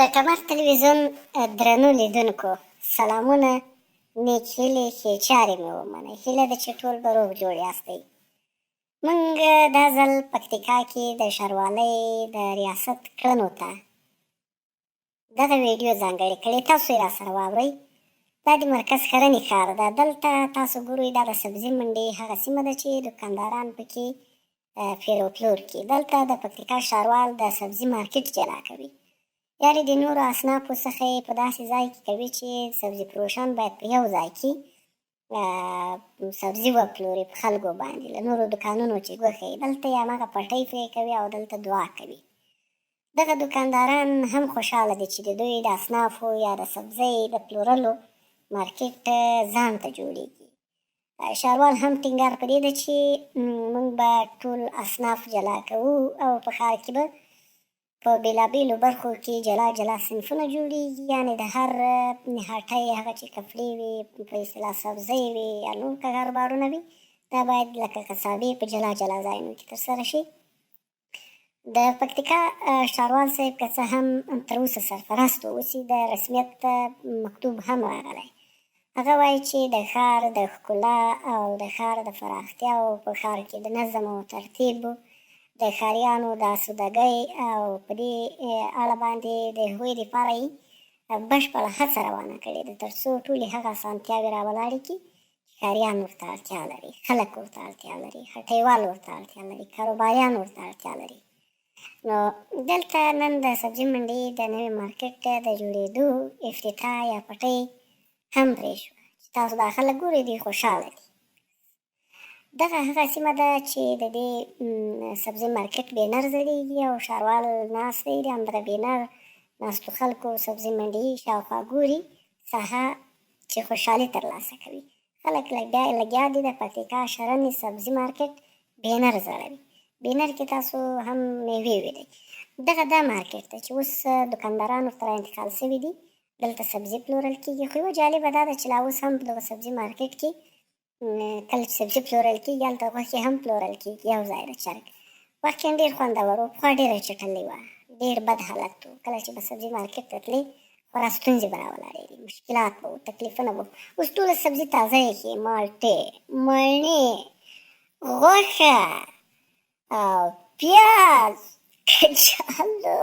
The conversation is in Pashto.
د کمر تلویزیون درنو لیدونکو سلامونه، نیک هیلې ښې چارې مې ومنئ. هیله ده چې ټول به روغ جوړ یاستئ. موږ دا ځل پکتیکا کې د ښاروالۍ د ریاست کړنو ته دغه ویډیو ځانګړې کړې. تاسو یې راسره واورئ. دا د مرکز ښرنې ښار ده. دلته تاسو ګورئ دا د سبزي منډۍ هغه سیمه ده چې دوکانداران پکې پېر و پلور کوي. دلته د پکتیکا ښاروال د سبزي مارکېټ جلا کوي، یعنې د نورو اصنافو څخه یې په داسې ځای کې کوي چې سبزي فروشان باید په یو ځای کې سبزي وپلوري په خلکو باندې له نورو دوکانونو چې ګوښه یي. دلته یې هماغه پټۍ پرې کوي او دلته دعا کوي. دغه دوکانداران هم خوشحاله دي چې د دوی د اصنافو یا د سبزۍ د پلورلو مارکېټ ځان ته جوړېږي. ښاروال هم ټینګار په دې ده چې موږ به ټول اصناف جلا کوو او په ښار کې به په بېلابېلو برخو کې جلا جلا صنفونه جوړېږي، یعنې د هر هټۍ هغه چې کفلې وي، په اصطلاح سبزۍ وي یا نور کاروبارونه وي، دا باید لکه قصابې په جلا جلا ځایونو کې ترسره شي. د پکتیکا ښاروال صاحب که څه هم تر اوسه سرپرست واوسي، د رسمیت مکتوب هم راغلی. هغه وایي چې د ښار د ښکلا او د ښار د پراختیا او په ښار کې د نظم او ترتیب د ښاریانو د آسودګۍ او په دې اړه باندې د هغوی دپاره یې بشپړه هڅه روانه کړې ده، تر څو ټولې هغه اسانتیاوې راولاړې کړي چې ښاریان ورته اړتیا لري، خلک ورته اړتیا لري، هټیوال ورته اړتیا لري، کاروباریان ورته اړتیا لري. نو دلته نن د سبزي منډۍ د نوي مارکېټ د جوړېدو افتتاح یا پټۍ هم پرې شوه چې تاسو دا خلک ګورئ دوی خوشحاله دي. دغه هغه سیمه ده چې د دې سبزي مارکېټ بینر ځړېږي او ښاروال ناست دی. د همدغه بینر ناستو خلکو سبزي منډۍ شاوخوا ګوري، ساحه چې خوشحالي ترلاسه کوي. خلک لګیا دي د پکتیکا ښرنې سبزي مارکېټ بینر ځړوي. بینر کې تاسو هم میوې وینئ. دغه دا مارکېټ دی چې اوس دوکانداران ورته انتقال شوي دي. دلته سبزي پلورل کېږي. خو یوه جالبه دا ده چې لا اوس هم په دغه سبزي مارکېټ کې کله چې سبزي پلورل کېږي هلته غوښې هم پلورل کېږي، یو ځای د چرګ. واقعا ډېر خوندور و. پخوا ډېره چټلي وه، ډېر بد حالت و. کله چې به سبزي مارکېټ ته تلې خورا ستونزې به راولاړېدې، مشکلات به و، تکلیفونه به و. اوس ټوله سبزي تازه ایښې، مالټې، مڼې، غوښه او پیاز، کچالو